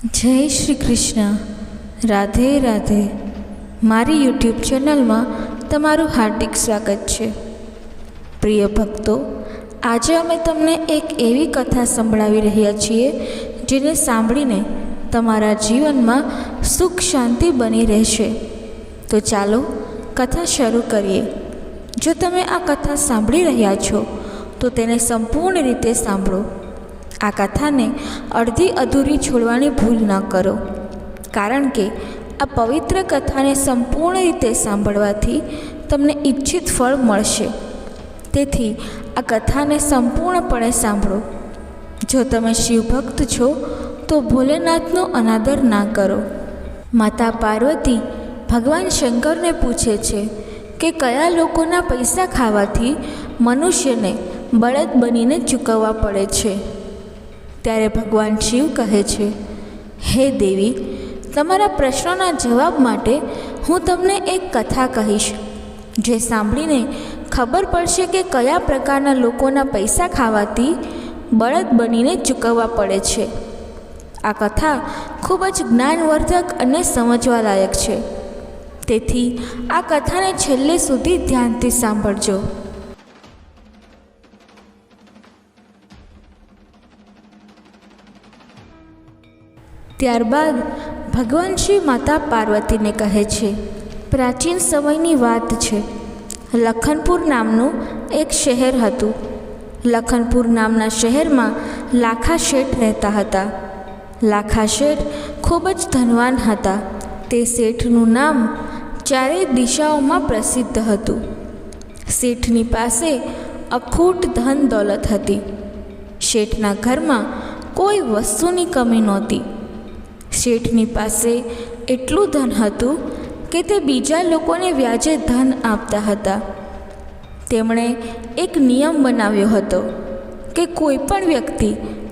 જય શ્રી કૃષ્ણ. રાધે રાધે. મારી યુટ્યુબ ચેનલમાં તમારું હાર્દિક સ્વાગત છે. પ્રિય ભક્તો, આજે અમે તમને એક એવી કથા સંભળાવી રહ્યા છીએ જેને સાંભળીને તમારા જીવનમાં સુખ શાંતિ બની રહેશે. તો ચાલો કથા શરૂ કરીએ. જો તમે આ કથા સાંભળી રહ્યા છો તો તેને સંપૂર્ણ રીતે સાંભળો. આ કથાને અડધી અધૂરી છોડવાની ભૂલ ન કરો, કારણ કે આ પવિત્ર કથાને સંપૂર્ણ રીતે સાંભળવાથી તમને ઈચ્છિત ફળ મળશે. તેથી આ કથાને સંપૂર્ણપણે સાંભળો. જો તમે શિવભક્ત છો તો ભોલેનાથનો અનાદર ના કરો. માતા પાર્વતી ભગવાન શંકરને પૂછે છે કે કયા લોકોના પૈસા ખાવાથી મનુષ્યને બળદ બનીને ચૂકવવા પડે છે. ત્યારે ભગવાન શિવ કહે છે, હે દેવી, તમારા પ્રશ્નોના જવાબ માટે હું તમને એક કથા કહીશ, જે સાંભળીને ખબર પડશે કે કયા પ્રકારના લોકોના પૈસા ખાવાથી બળદ બનીને ચૂકવવા પડે છે. આ કથા ખૂબ જ જ્ઞાનવર્ધક અને સમજવા લાયક છે. તેથી આ કથાને છેલ્લે સુધી ધ્યાનથી સાંભળજો. ત્યારબાદ ભગવાન શ્રી માતા પાર્વતીને કહે છે, પ્રાચીન સમયની વાત છે. લખનપુર નામનું એક શહેર હતું. લખનપુર નામના શહેરમાં લાખા શેઠ રહેતા હતા. લાખા શેઠ ખૂબ જ ધનવાન હતા. તે શેઠનું નામ ચારેય દિશાઓમાં પ્રસિદ્ધ હતું. શેઠની પાસે અખૂટ ધન દોલત હતી. શેઠના ઘરમાં કોઈ વસ્તુની કમી નહોતી. શેઠની પાસે એટલું ધન હતું કે તે બીજા લોકોને વ્યાજે ધન આપતા હતા. તેમણે એક નિયમ બનાવ્યો હતો કે કોઈ પણ વ્યક્તિ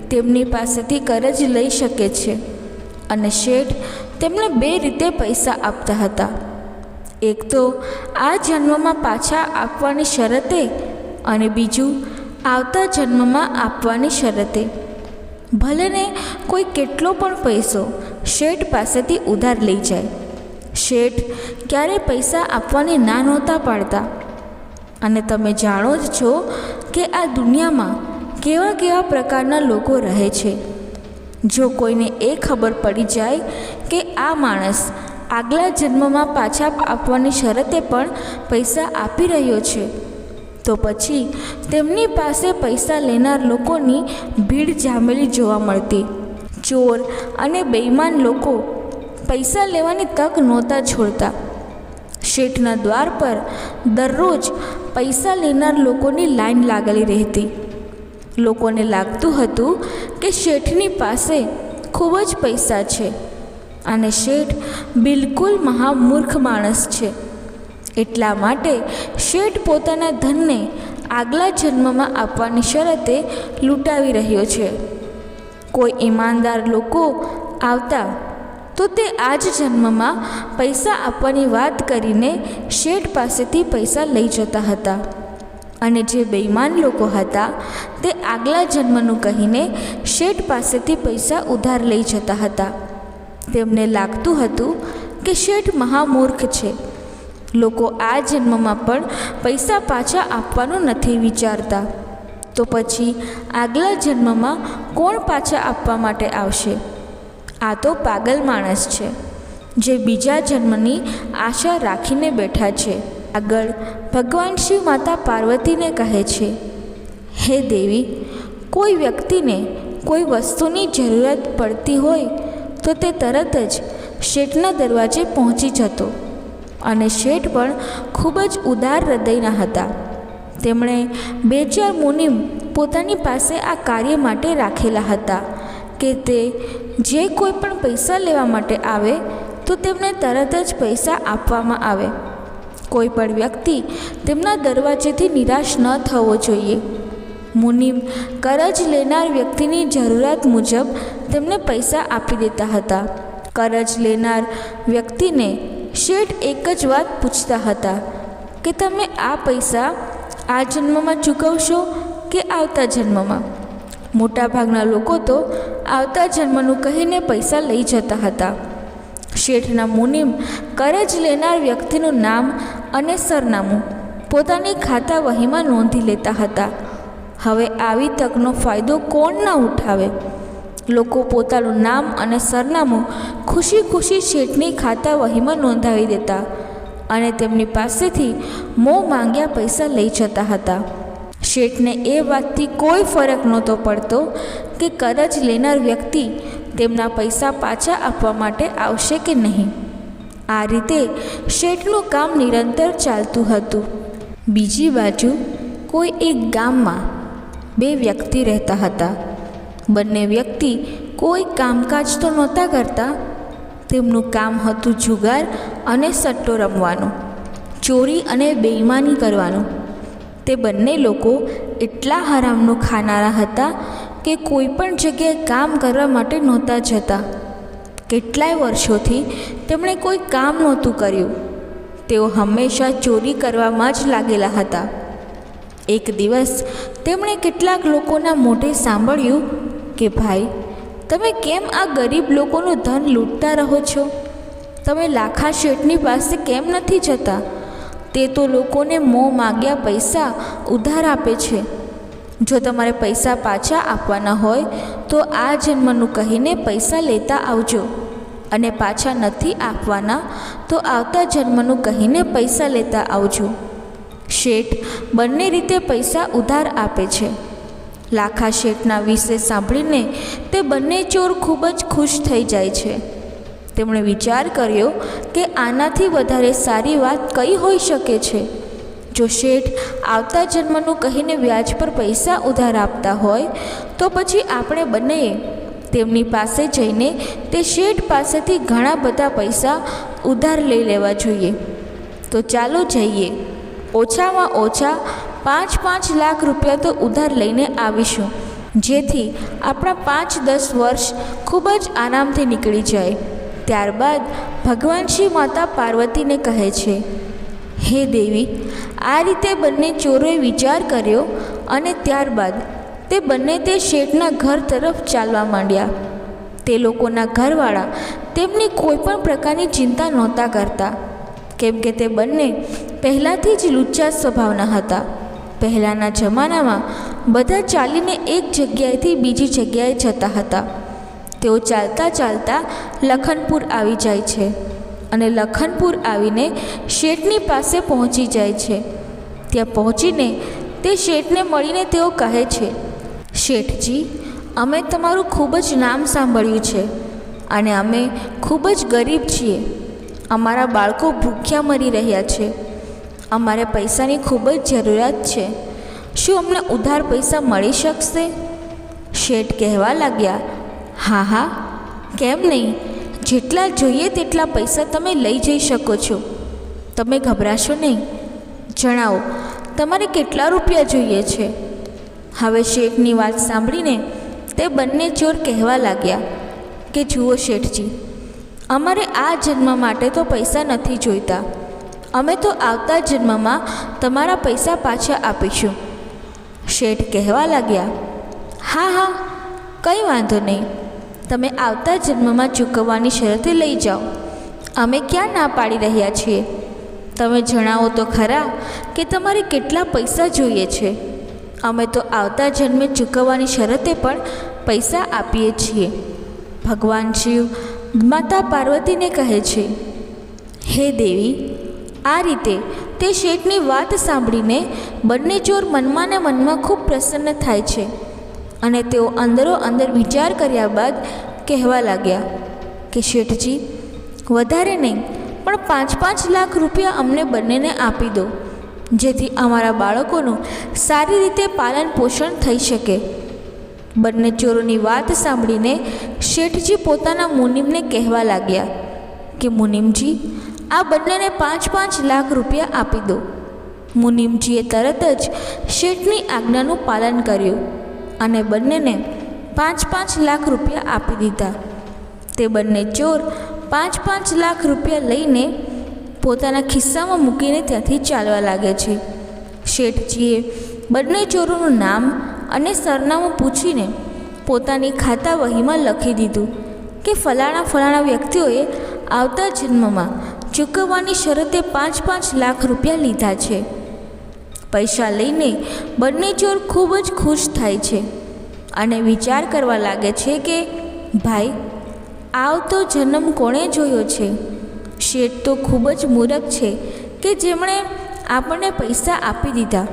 તેમની પાસેથી કરજ લઈ શકે છે, અને શેઠ તેમને બે રીતે પૈસા આપતા હતા. એક તો આ જન્મમાં પાછા આપવાની શરતે, અને બીજું આવતા જન્મમાં આપવાની શરતે. ભલેને કોઈ કેટલો પણ પૈસો શેઠ પાસેથી ઉધાર લઈ જાય, શેઠ ક્યારેય પૈસા આપવાની ના નહોતા પાડતા. અને તમે જાણો જ છો કે આ દુનિયામાં કેવા કેવા પ્રકારના લોકો રહે છે. જો કોઈને એ ખબર પડી જાય કે આ માણસ આગલા જન્મમાં પાછા આપવાની શરતે પણ પૈસા આપી રહ્યો છે, તો પછી તેમની પાસે પૈસા લેનાર લોકોની ભીડ જામેલી જોવા મળતી. ચોર અને બેઈમાન લોકો પૈસા લેવાની તક નહોતા છોડતા. શેઠના દ્વાર પર દરરોજ પૈસા લેનાર લોકોની લાઈન લાગેલી રહેતી. લોકોને લાગતું હતું કે શેઠની પાસે ખૂબ જ પૈસા છે અને શેઠ બિલકુલ મહામૂર્ખ માણસ છે. એટલા માટે શેઠ પોતાના ધનને આગલા જન્મમાં આપવાની શરતે લૂંટાવી રહ્યો છે. કોઈ ઈમાનદાર લોકો આવતા તો તે આ જ જન્મમાં પૈસા આપવાની વાત કરીને શેઠ પાસેથી પૈસા લઈ જતા હતા. અને જે બેઈમાન લોકો હતા તે આગલા જન્મનું કહીને શેઠ પાસેથી પૈસા ઉધાર લઈ જતા હતા. તેમને લાગતું હતું કે શેઠ મહામૂર્ખ છે. લોકો આ જન્મમાં પણ પૈસા પાછા આપવાનું નથી વિચારતા, તો પછી આગલા જન્મમાં કોણ પાછા આપવા માટે આવશે? આ તો પાગલ માણસ છે, જે બીજા જન્મની આશા રાખીને બેઠા છે. આગળ ભગવાન શિવ માતા પાર્વતીને કહે છે, હે દેવી, કોઈ વ્યક્તિને કોઈ વસ્તુની જરૂરત પડતી હોય તો તે તરત જ શેઠના દરવાજે પહોંચી જતો. અને શેઠ પણ ખૂબ જ ઉદાર હૃદયના હતા. તેમણે 2-4 મુનિમ પોતાની પાસે આ કાર્ય માટે રાખેલા હતા કે તે જે કોઈ પણ પૈસા લેવા માટે આવે તો તેમને તરત જ પૈસા આપવામાં આવે. કોઈ પણ વ્યક્તિ તેમના દરવાજેથી નિરાશ ન થવો જોઈએ. મુનિમ કરજ લેનાર વ્યક્તિની જરૂરિયાત મુજબ તેમને પૈસા આપી દેતા હતા. કરજ લેનાર વ્યક્તિને શેઠ એક જ વાત પૂછતા હતા કે તમે આ પૈસા આ જન્મમાં ચૂકવશો કે આવતા જન્મમાં? મોટાભાગના લોકો તો આવતા જન્મનું કહીને પૈસા લઈ જતા હતા. શેઠના મુનિમ કરજ લેનાર વ્યક્તિનું નામ અને સરનામું પોતાની ખાતા વહીમાં નોંધી લેતા હતા. હવે આવી તકનો ફાયદો કોણ ન ઉઠાવે? લોકો પોતાનું નામ અને સરનામું ખુશી ખુશી શેઠની ખાતા વહીમાં નોંધાવી દેતા અને તેમની પાસેથી મોં માંગ્યા પૈસા લઈ જતા હતા. શેઠને એ વાતથી કોઈ ફરક નહોતો પડતો કે કરજ લેનાર વ્યક્તિ તેમના પૈસા પાછા આપવા માટે આવશે કે નહીં. આ રીતે શેઠનું કામ નિરંતર ચાલતું હતું. બીજી બાજુ કોઈ એક ગામમાં બે વ્યક્તિ રહેતા હતા. બંને વ્યક્તિ કોઈ કામકાજ તો નહોતા કરતા. તેમનું કામ હતું જુગાર અને સટ્ટો રમવાનું, ચોરી અને બેઈમાની કરવાનું. તે બંને લોકો એટલા હરામનું ખાનારા હતા કે કોઈ પણ જગ્યાએ કામ કરવા માટે નહોતા જતા. કેટલાય વર્ષોથી તેમણે કોઈ કામ નહોતું કર્યું. તેઓ હંમેશા ચોરી કરવામાં જ લાગેલા હતા. એક દિવસ તેમણે કેટલાક લોકોના મોઢે સાંભળ્યું કે ભાઈ, તમે કેમ આ ગરીબ લોકોનું ધન લૂંટતા રહો છો? તમે લાખા શેઠની પાસે કેમ નથી જતા? તે તો લોકોને મોં માગ્યા પૈસા ઉધાર આપે છે. જો તમારે પૈસા પાછા આપવાના હોય તો આ જન્મનું કહીને પૈસા લેતા આવજો, અને પાછા નથી આપવાના તો આવતા જન્મનું કહીને પૈસા લેતા આવજો. શેઠ બંને રીતે પૈસા ઉધાર આપે છે. લાખા શેઠના વિશે સાંભળીને તે બંને ચોર ખૂબ જ ખુશ થઈ જાય છે. તેમણે વિચાર કર્યો કે આનાથી વધારે સારી વાત કઈ હોઈ શકે છે. જો શેઠ આવતા જન્મનું કહીને વ્યાજ પર પૈસા ઉધાર આપતા હોય તો પછી આપણે બંનેએ તેમની પાસે જઈને તે શેઠ પાસેથી ઘણા બધા પૈસા ઉધાર લઈ લેવા જોઈએ. તો ચાલો જઈએ. ઓછામાં ઓછા 5-5 લાખ રૂપિયા તો ઉધાર લઈને આવીશું, જેથી આપણા 5-10 વર્ષ ખૂબ જ આરામથી નીકળી જાય. ત્યારબાદ ભગવાન શ્રી માતા પાર્વતીને કહે છે, હે દેવી, આ રીતે બંને ચોરોએ વિચાર કર્યો અને ત્યારબાદ તે બંને તે શેઠના ઘર તરફ ચાલવા માંડ્યા. તે લોકોના ઘરવાળા તેમની કોઈ પણ પ્રકારની ચિંતા નહોતા કરતા, કેમ કે તે બંને પહેલાંથી જ લુચ્ચા સ્વભાવના હતા. પહેલાંના જમાનામાં બધા ચાલીને એક જગ્યાએથી બીજી જગ્યાએ જતા હતા. તેઓ ચાલતા ચાલતા લખનપુર આવી જાય છે અને લખનપુર આવીને શેઠની પાસે પહોંચી જાય છે. ત્યાં પહોંચીને તે શેઠને મળીને તેઓ કહે છે, શેઠજી, અમે તમારું ખૂબ જ નામ સાંભળ્યું છે અને અમે ખૂબ જ ગરીબ છીએ. અમારા બાળકો ભૂખ્યા મરી રહ્યા છે. અમારે પૈસાની ખૂબ જ જરૂરિયાત છે. શું અમને ઉધાર પૈસા મળી શકશે? શેઠ કહેવા લાગ્યા, હા હા, કેમ નહીં. જેટલા જોઈએ તેટલા પૈસા તમે લઈ જઈ શકો છો. તમે ગભરાશો નહીં. જણાવો, તમારે કેટલા રૂપિયા જોઈએ છે? હવે શેઠની વાત સાંભળીને તે બંને ચોર કહેવા લાગ્યા કે જુઓ શેઠજી, અમારે આ જન્મ માટે તો પૈસા નથી જોઈતા. અમે તો આવતા જન્મમાં તમારા પૈસા પાછા આપીશું. શેઠ કહેવા લાગ્યા, હા હા, કંઈ વાંધો નહીં. તમે આવતા જન્મમાં ચૂકવવાની શરતે લઈ જાઓ. અમે ક્યાં ના પાડી રહ્યા છીએ. તમે જણાવો તો ખરા કે તમારે કેટલા પૈસા જોઈએ છે. અમે તો આવતા જન્મે ચૂકવવાની શરતે પણ પૈસા આપીએ છીએ. ભગવાન શિવ માતા પાર્વતીને કહે છે, હે દેવી, આ રીતે તે શેઠની વાત સાંભળીને બંને ચોર મનમાં ને મનમાં ખૂબ પ્રસન્ન થાય છે અને તેઓ અંદરો અંદર વિચાર કર્યા બાદ કહેવા લાગ્યા કે શેઠજી, વધારે નહીં પણ 5-5 લાખ રૂપિયા અમને બંનેને આપી દો, જેથી અમારા બાળકોનું સારી રીતે પાલન પોષણ થઈ શકે. બંને ચોરોની વાત સાંભળીને શેઠજી પોતાના મુનિમને કહેવા લાગ્યા કે મુનિમજી, આ બંનેને 5-5 લાખ રૂપિયા આપી દો. મુનિમજીએ તરત જ શેઠની આજ્ઞાનું પાલન કર્યું અને બંનેને 5-5 લાખ રૂપિયા આપી દીધા. તે બંને ચોર 5-5 લાખ રૂપિયા લઈને પોતાના ખિસ્સામાં મૂકીને ત્યાંથી ચાલવા લાગે છે. શેઠજીએ બંને ચોરોનું નામ અને સરનામું પૂછીને પોતાની ખાતા વહીમાં લખી દીધું કે ફલાણા વ્યક્તિઓએ આવતા જન્મમાં ચૂકવવાની શરતે 5-5 લાખ રૂપિયા લીધા છે. પૈસા લઈને બંને ચોર ખૂબ જ ખુશ થાય છે અને વિચાર કરવા લાગે છે કે ભાઈ, આવતો જન્મ કોણે જોયો છે? શેઠ તો ખૂબ જ મૂરખ છે કે જેમણે આપણને પૈસા આપી દીધા.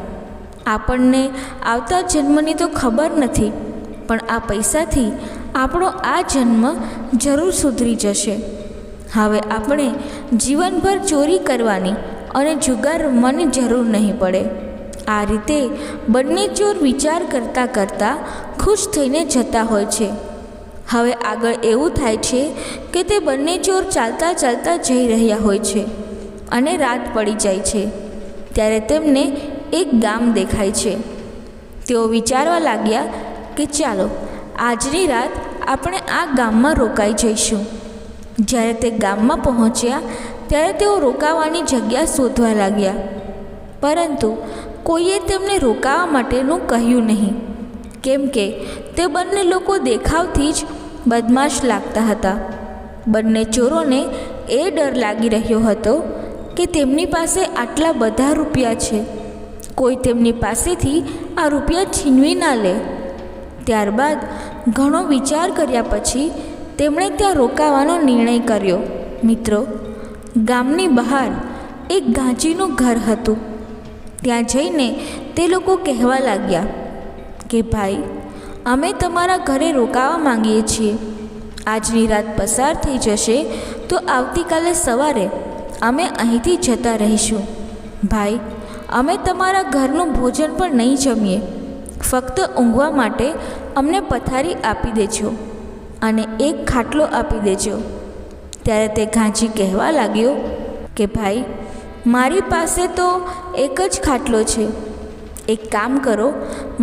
આપણને આવતા જન્મની તો ખબર નથી, પણ આ પૈસાથી આપણો આ જન્મ જરૂર સુધરી જશે. હવે આપણે જીવનભર ચોરી કરવાની અને જુગાર રમવાની જરૂર નહીં પડે. આ રીતે બંને ચોર વિચાર કરતાં કરતાં ખુશ થઈને જતા હોય છે. હવે આગળ એવું થાય છે કે તે બંને ચોર ચાલતા ચાલતા જઈ રહ્યા હોય છે અને રાત પડી જાય છે. ત્યારે તેમને એક ગામ દેખાય છે. તેઓ વિચારવા લાગ્યા કે ચાલો આજની રાત આપણે આ ગામમાં રોકાઈ જઈશું. જ્યારે તે ગામમાં પહોંચ્યા ત્યારે તેઓ રોકાવાની જગ્યા શોધવા લાગ્યા, પરંતુ કોઈએ તેમને રોકાવા માટેનું કહ્યું નહીં, કેમ કે તે બંને લોકો દેખાવથી જ બદમાશ લાગતા હતા. બંને ચોરોને એ ડર લાગી રહ્યો હતો કે તેમની પાસે આટલા બધા રૂપિયા છે, કોઈ તેમની પાસેથી આ રૂપિયા છીનવી ના લે. ત્યારબાદ ઘણો વિચાર કર્યા પછી તેમણે ત્યાં રોકાવાનો નિર્ણય કર્યો. મિત્રો, ગામની બહાર એક ઘાંચીનું ઘર હતું. ત્યાં જઈને તે લોકો કહેવા લાગ્યા કે ભાઈ, અમે તમારા ઘરે રોકાવા માંગીએ છીએ. આજની રાત પસાર થઈ જશે તો આવતીકાલે સવારે અમે અહીંથી જતા રહીશું. ભાઈ, અમે તમારા ઘરનું ભોજન પણ નહીં જમીએ. ફક્ત ઊંઘવા માટે અમને પથારી આપી દેજો અને એક ખાટલો આપી દેજો. ત્યારે તે ઘાંચી કહેવા લાગ્યો કે ભાઈ, મારી પાસે તો એક જ ખાટલો છે. એક કામ કરો,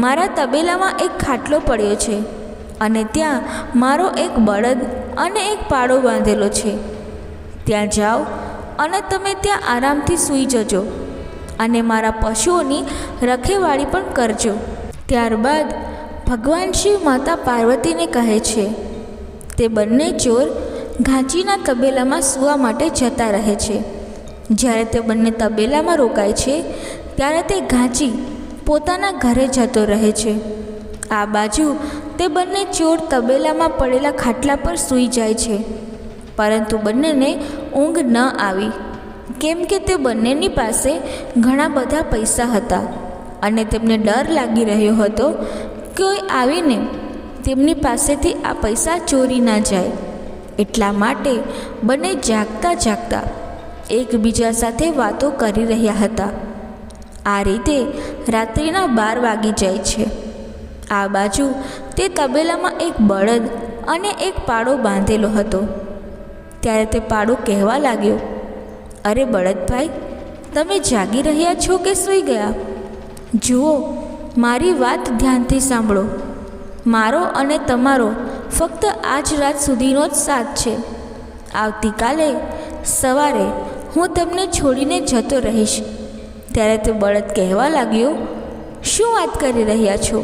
મારા તબેલામાં એક ખાટલો પડ્યો છે અને ત્યાં મારો એક બળદ અને એક પાડો બાંધેલો છે. ત્યાં જાઓ અને તમે ત્યાં આરામથી સૂઈ જજો અને મારા પશુઓની રખેવાળી પણ કરજો. ત્યારબાદ ભગવાન શિવ માતા પાર્વતીને કહે છે. તે બંને ચોર ઘાંચીના તબેલામાં સૂવા માટે જતા રહે છે. જ્યારે તે બંને તબેલામાં રોકાય છે ત્યારે તે ઘાંચી પોતાના ઘરે જતો રહે છે. આ બાજુ તે બંને ચોર તબેલામાં પડેલા ખાટલા પર સૂઈ જાય છે, પરંતુ બંનેને ઊંઘ ન આવી, કેમ કે તે બંનેની પાસે ઘણા બધા પૈસા હતા અને તેમને ડર લાગી રહ્યો હતો કે કોઈ આવીને તેમની પાસેથી આ પૈસા ચોરી ના જાય. એટલા માટે બંને જાગતા જાગતા એકબીજા સાથે વાતો કરી રહ્યા હતા. આ રીતે રાત્રિના 12 વાગી જાય છે. આ બાજુ તે તબેલામાં એક બળદ અને એક પાડો બાંધેલો હતો. ત્યારે તે પાડો કહેવા લાગ્યો, અરે બળદભાઈ, તમે જાગી રહ્યા છો કે સૂઈ ગયા? જુઓ, મારી વાત ધ્યાનથી સાંભળો. મારો અને તમારો ફક્ત આજ રાત સુધીનો જ સાથ છે. આવતીકાલે સવારે હું તમને છોડીને જતો રહીશ. ત્યારે તે બળદ કહેવા લાગ્યો, શું વાત કરી રહ્યા છો?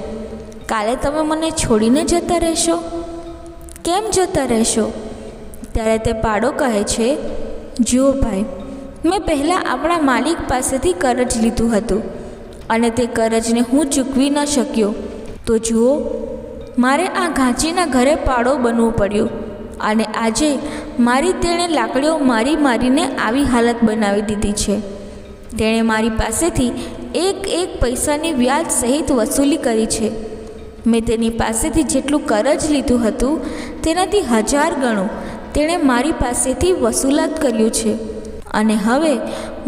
કાલે તમે મને છોડીને જતા રહેશો? કેમ જતા રહેશો? ત્યારે તે પાડો કહે છે, જુઓ ભાઈ, મેં પહેલાં આપણા માલિક પાસેથી કરજ લીધું હતું અને તે કરજને હું ચૂકવી ન શક્યો. તો જુઓ, મારે આ ઘાંચીના ઘરે પાડો બનવું પડ્યું અને આજે મારી તેણે લાકડીઓ મારીને આવી હાલત બનાવી દીધી છે. તેણે મારી પાસેથી એક પૈસાની વ્યાજ સહિત વસૂલી કરી છે. મેં તેની પાસેથી જેટલું કરજ લીધું હતું તેનાથી 1000 ગણું તેણે મારી પાસેથી વસૂલાત કર્યું છે અને હવે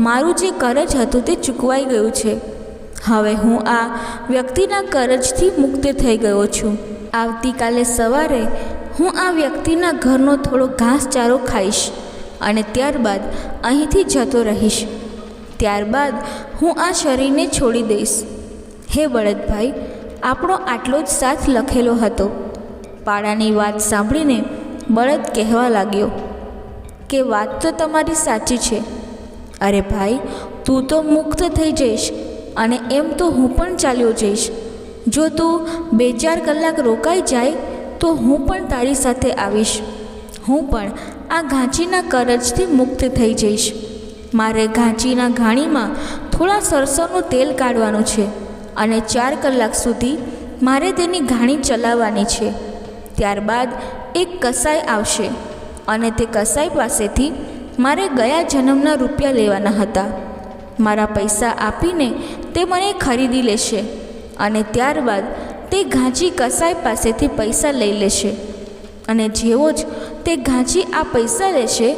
મારું જે કરજ હતું તે ચૂકવાઈ ગયું છે. હવે હું આ વ્યક્તિના કરજથી મુક્ત થઈ ગયો છું. આવતીકાલે સવારે હું આ વ્યક્તિના ઘરનો થોડો ઘાસચારો ખાઈશ અને ત્યારબાદ અહીંથી જતો રહીશ. ત્યારબાદ હું આ શરીરને છોડી દઈશ. હે બળદભાઈ, આપણો આટલો જ સાથ લખેલો હતો. પાડાની વાત સાંભળીને બળદ કહેવા લાગ્યો કે વાત તો તમારી સાચી છે. અરે ભાઈ, તું તો મુક્ત થઈ જઈશ અને એમ તો હું પણ ચાલ્યો જઈશ. જો તું 2-4 કલાક રોકાઈ જાય તો હું પણ તારી સાથે આવીશ. હું પણ આ ઘાંચીના કરજથી મુક્ત થઈ જઈશ. મારે ઘાંચીના ઘાણીમાં થોડા સરસવનું તેલ કાઢવાનું છે અને 4 કલાક સુધી મારે તેની ઘાણી ચલાવવાની છે. ત્યારબાદ એક કસાઈ આવશે અને તે કસાઈ પાસેથી મારે ગયા જન્મના રૂપિયા લેવાના હતા. મારા પૈસા આપીને તે મને ખરીદી લેશે અને ત્યારબાદ તે ઘાંચી કસાઈ પાસેથી પૈસા લઈ લેશે. અને જેવો જ તે ઘાંચી આ પૈસા લેશે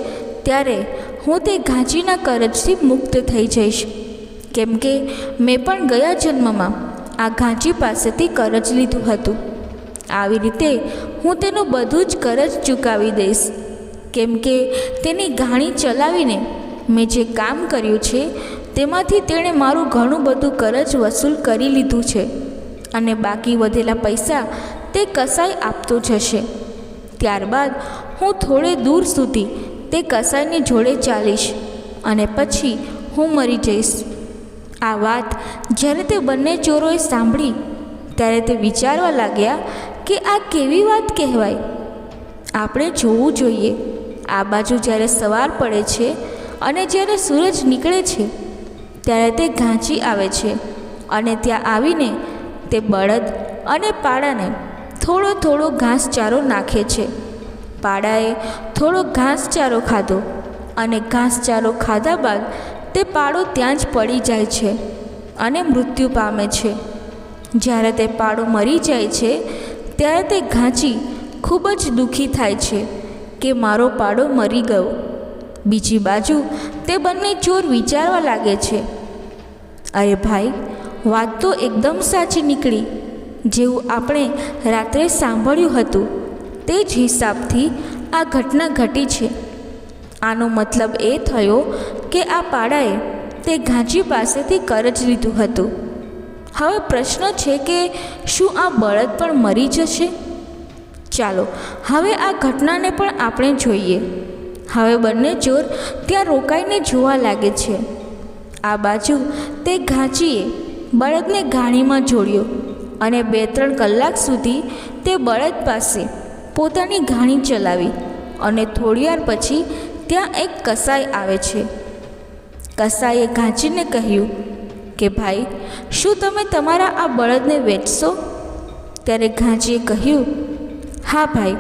ત્યારે હું તે ઘાંચીના કરજથી મુક્ત થઈ જઈશ, કેમ કે મેં પણ ગયા જન્મમાં આ ઘાંચી પાસેથી કરજ લીધું હતું. આવી રીતે હું તેનું બધું જ કરજ ચૂકવી દઈશ, કેમ કે તેની ઘાણી ચલાવીને મેં જે કામ કર્યું છે તેમાંથી તેણે મારું ઘણું બધું કરજ વસૂલ કરી લીધું છે અને બાકી વધેલા પૈસા તે કસાઈ આપતો જશે. ત્યારબાદ હું થોડે દૂર સુધી તે કસાઈની જોડે ચાલીશ અને પછી હું મરી જઈશ. આ વાત જ્યારે તે બંને ચોરોએ સાંભળી ત્યારે તે વિચારવા લાગ્યા કે આ કેવી વાત કહેવાય. આપણે જોવું જોઈએ. આ બાજુ જ્યારે સવાર પડે છે અને જ્યારે સૂરજ નીકળે છે ત્યારે તે ઘાંચી આવે છે અને ત્યાં આવીને તે બળદ અને પાડાને થોડો થોડો ઘાસચારો નાખે છે. પાડાએ થોડો ઘાસચારો ખાધો અને ઘાસચારો ખાધા બાદ તે પાડો ત્યાં જ પડી જાય છે અને મૃત્યુ પામે છે. જ્યારે તે પાડો મરી જાય છે ત્યારે તે ઘાંચી ખૂબ જ દુઃખી થાય છે કે મારો પાડો મરી ગયો. બીજી બાજુ તે બંને ચોર વિચારવા લાગે છે, અરે ભાઈ, વાત તો એકદમ સાચી નીકળી. જેવું આપણે રાત્રે સાંભળ્યું હતું તે જ હિસાબથી આ ઘટના ઘટી છે. આનો મતલબ એ થયો કે આ પાડાએ તે ઘાંચી પાસેથી કરજ લીધું હતું. હવે પ્રશ્ન છે કે શું આ બળદ પણ મરી જશે? ચાલો હવે આ ઘટનાને પણ આપણે જોઈએ. હવે બંને ચોર ત્યાં રોકાઈને જોવા લાગે છે. આ બાજુ તે ઘાંચીએ બળદને ઘાણીમાં જોડ્યો અને 2-3 કલાક સુધી તે બળદ પાસે પોતાની ઘાણી ચલાવી અને થોડીવાર પછી ત્યાં એક કસાઈ આવે છે. કસાઈએ ઘાંચીને કહ્યું કે ભાઈ, શું તમે તમારા આ બળદને વેચશો? ત્યારે ઘાંચીએ કહ્યું, હા ભાઈ,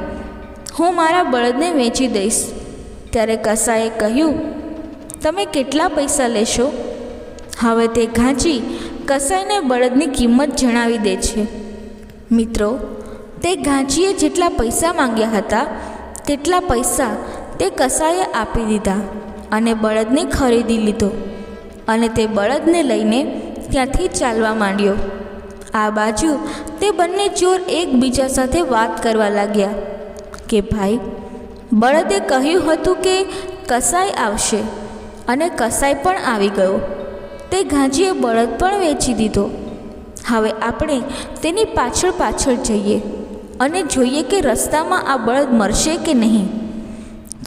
હું મારા બળદને વેચી દઈશ. ત્યારે કસાઈએ કહ્યું, તમે કેટલા પૈસા લેશો? હવે તે ઘાંચી કસાઈને બળદની કિંમત જણાવી દે છે. મિત્રો, તે ઘાંચીએ જેટલા પૈસા માંગ્યા હતા તેટલા પૈસા તે કસાઈએ આપી દીધા અને બળદને ખરીદી લીધો અને તે બળદને લઈને ત્યાંથી ચાલવા માંડ્યો. આ બાજુ તે બંને ચોર એકબીજા સાથે વાત કરવા લાગ્યા કે ભાઈ, બળદે કહ્યું હતું કે કસાઈ આવશે અને કસાઈ પણ આવી ગયો. તે ઘાંચીએ બળદ પણ વેચી દીધો. હવે આપણે તેની પાછળ પાછળ જઈએ અને જોઈએ કે રસ્તામાં આ બળદ મરશે કે નહીં.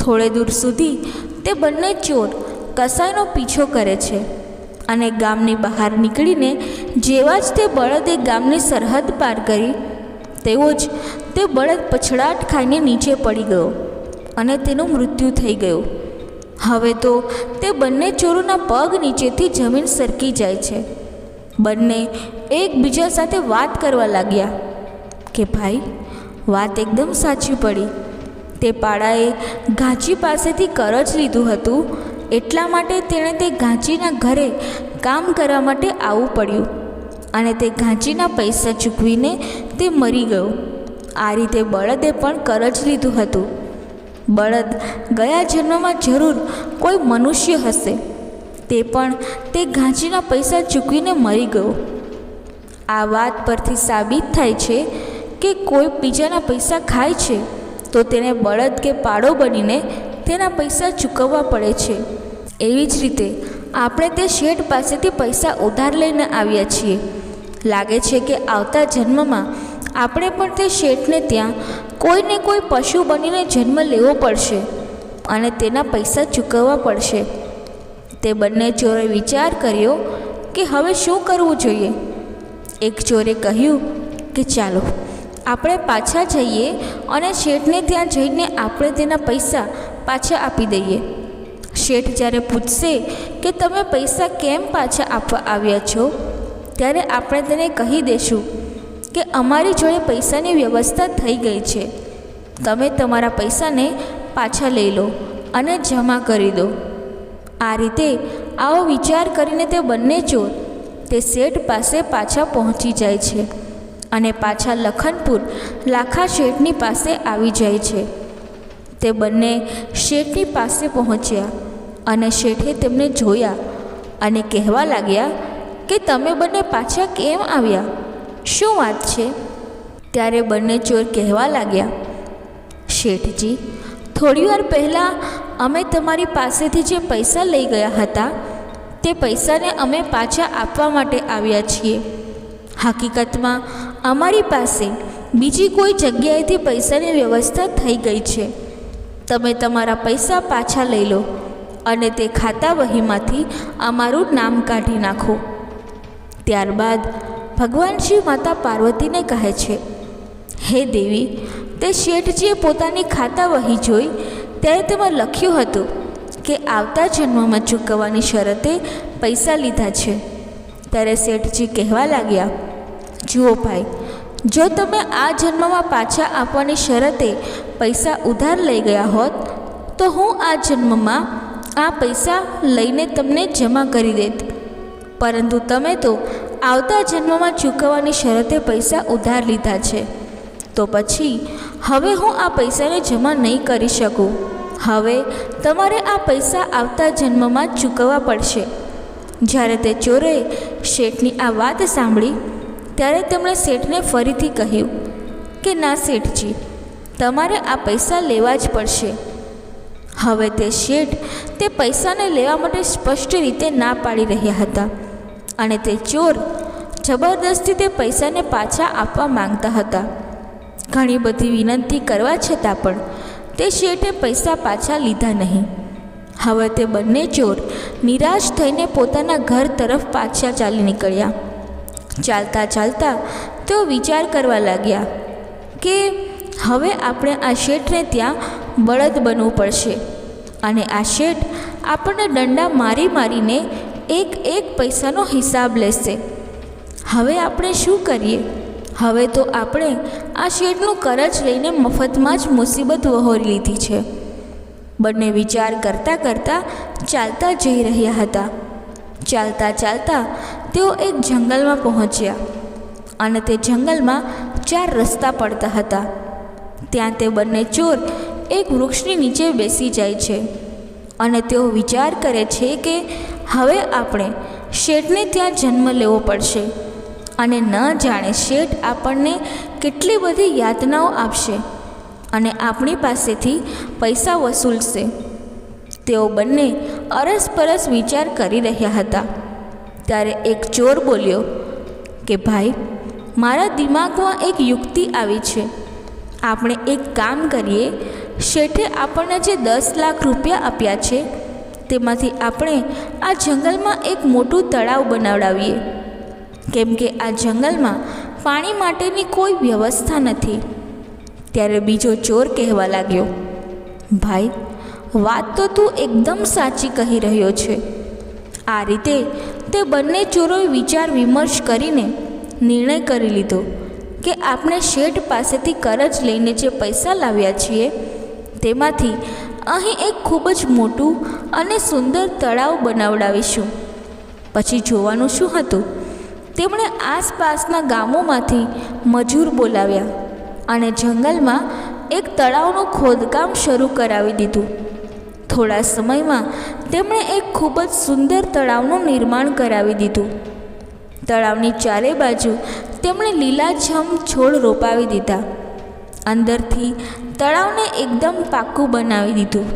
થોડે દૂર સુધી તે બંને ચોર કસાઈનો પીછો કરે છે અને ગામની બહાર નીકળીને જેવા જ તે બળદે ગામની સરહદ પાર કરી તેવો જ તે બળદ પછડાટ ખાઈને નીચે પડી ગયો અને તેનું મૃત્યુ થઈ ગયું. હવે તો તે બંને ચોરોના પગ નીચેથી જમીન સરકી જાય છે. બંને એકબીજા સાથે વાત કરવા લાગ્યા કે ભાઈ, વાત એકદમ સાચી પડી. તે પાડાએ ઘાંચી પાસેથી કરજ લીધું હતું, એટલા માટે તેણે તે ઘાંચીના ઘરે કામ કરવા માટે આવવું પડ્યું અને તે ઘાંચીના પૈસા ચૂકવીને તે મરી ગયો. આ રીતે બળદે પણ કરજ લીધું હતું. બળદ ગયા જન્મમાં જરૂર કોઈ મનુષ્ય હશે, તે પણ તે ઘાંચીના પૈસા ચૂકવીને મરી ગયો. આ વાત પરથી સાબિત થાય છે કે કોઈ બીજાના પૈસા ખાય છે તો તેને બળદ કે પાડો બનીને તેના પૈસા ચૂકવવા પડે છે. એવી જ રીતે આપણે તે શેઠ પાસેથી પૈસા ઉધાર લઈને આવ્યા છીએ. લાગે છે કે આવતા જન્મમાં આપણે પણ તે શેઠને ત્યાં કોઈને કોઈ પશુ બનીને જન્મ લેવો પડશે અને તેના પૈસા ચૂકવવા પડશે. તે બંને ચોરે વિચાર કર્યો કે હવે શું કરવું જોઈએ. એક ચોરે કહ્યું કે ચાલો આપણે પાછા જઈએ અને શેઠને ત્યાં જઈને આપણે તેના પૈસા પાછા આપી દઈએ. શેઠ જ્યારે પૂછશે કે તમે પૈસા કેમ પાછા આપવા આવ્યા છો, ત્યારે આપણે તેને કહી દઈશું કે અમારી જોડે પૈસાની વ્યવસ્થા થઈ ગઈ છે, તમે તમારા પૈસાને પાછા લઈ લો અને જમા કરી દો. આ રીતે આવો વિચાર કરીને તે બંને ચોર તે શેઠ પાસે પાછા પહોંચી જાય છે અને પાછા લખનપુર લાખા શેઠની પાસે આવી જાય છે. તે બંને શેઠની પાસે પહોંચ્યા અને શેઠે તેમને જોયા અને કહેવા લાગ્યા કે તમે બંને પાછા કેમ આવ્યા, શું વાત છે? ત્યારે બંને ચોર કહેવા લાગ્યા, શેઠજી, થોડીવાર પહેલાં અમે તમારી પાસેથી જે પૈસા લઈ ગયા હતા તે પૈસાને અમે પાછા આપવા માટે આવ્યા છીએ. હકીકતમાં અમારી પાસે બીજી કોઈ જગ્યાએથી પૈસાની વ્યવસ્થા થઈ ગઈ છે. તમે તમારા પૈસા પાછા લઈ લો અને તે ખાતા વહીમાંથી અમારું નામ કાઢી નાખો. ત્યારબાદ ભગવાન શિવ માતા પાર્વતીને કહે છે, હે દેવી, તે શેઠજીએ પોતાની ખાતા વહી જોઈ ત્યારે તેમાં લખ્યું હતું કે આવતા જન્મમાં ચૂકવવાની શરતે પૈસા લીધા છે. ત્યારે શેઠજી કહેવા લાગ્યા, જુઓ ભાઈ, જો તમે આ જન્મમાં પાછા આપવાની શરતે પૈસા ઉધાર લઈ ગયા હોત તો હું આ જન્મમાં આ પૈસા લઈને તમને જમા કરી દેત, પરંતુ તમે તો આવતા જન્મમાં ચૂકવવાની શરતે પૈસા ઉધાર લીધા છે, તો પછી હવે હું આ પૈસાને જમા નહીં કરી શકું. હવે તમારે આ પૈસા આવતા જન્મમાં જ ચૂકવવા પડશે. જ્યારે તે ચોરોએ શેઠની આ વાત સાંભળી ત્યારે તેમણે શેઠને ફરીથી કહ્યું કે ના શેઠજી, તમારે આ પૈસા લેવા જ પડશે. હવે તે શેઠ તે પૈસાને લેવા માટે સ્પષ્ટ રીતે ના પાડી રહ્યા હતા અને તે ચોર જબરદસ્તી તે પૈસાને પાછા આપવા માંગતા હતા. ઘણી બધી વિનંતી કરવા છતાં પણ તે શેઠે પૈસા પાછા લીધા નહીં. હવે તે બંને ચોર નિરાશ થઈને પોતાના ઘર તરફ પાછા ચાલી નીકળ્યા. ચાલતા ચાલતા તેઓ વિચાર કરવા લાગ્યા કે હવે આપણે આ શેઠને ત્યાં બળદ બનવું પડશે અને આ શેઠ આપણને દંડા મારી મારીને એક એક પૈસાનો હિસાબ લેશે. હવે આપણે શું કરીએ? હવે તો આપણે આ શેઠનું કરજ લઈને મફતમાં જ મુસીબત વહોરી લીધી છે. બંને વિચાર કરતાં કરતાં ચાલતા જઈ રહ્યા હતા. ચાલતા ચાલતા તેઓ એક જંગલમાં પહોંચ્યા અને તે જંગલમાં 4 રસ્તા પડતા હતા. ત્યાં તે બંને ચોર એક વૃક્ષની નીચે બેસી જાય છે અને તેઓ વિચાર કરે છે કે હવે આપણે શેઠને ત્યાં જન્મ લેવો પડશે અને ન જાણે શેઠ આપણને કેટલી બધી યાતનાઓ આપશે અને આપણી પાસેથી પૈસા વસૂલશે. તેઓ બંને અરસપરસ વિચાર કરી રહ્યા હતા. ત્યારે એક ચોર બોલ્યો કે ભાઈ, મારા દિમાગમાં એક યુક્તિ આવી છે. આપણે એક કામ કરીએ, શેઠે આપણને જે 10 લાખ રૂપિયા આપ્યા છે તેમાંથી આપણે આ જંગલમાં એક મોટું તળાવ બનાવડાવીએ, કેમ કે આ જંગલમાં પાણી માટેની કોઈ વ્યવસ્થા નથી. ત્યારે બીજો ચોર કહેવા લાગ્યો, ભાઈ, વાત તો તું એકદમ સાચી કહી રહ્યો છે. આ રીતે તે બંને ચોરોએ વિચાર વિમર્શ કરીને નિર્ણય કરી લીધો કે આપણે શેઠ પાસેથી કરજ લઈને જે પૈસા લાવ્યા છીએ તેમાંથી અહીં એક ખૂબ જ મોટું અને સુંદર તળાવ બનાવડાવીશું. પછી જોવાનું શું હતું, તેમણે આસપાસના ગામોમાંથી મજૂર બોલાવ્યા અને જંગલમાં એક તળાવનું ખોદકામ શરૂ કરાવી દીધું. થોડા સમયમાં તેમણે એક ખૂબ જ સુંદર તળાવનું નિર્માણ કરાવી દીધું. તળાવની ચારે બાજુ તેમણે લીલાછમ છોડ રોપાવી દીધા. અંદરથી તળાવને એકદમ પાકું બનાવી દીધું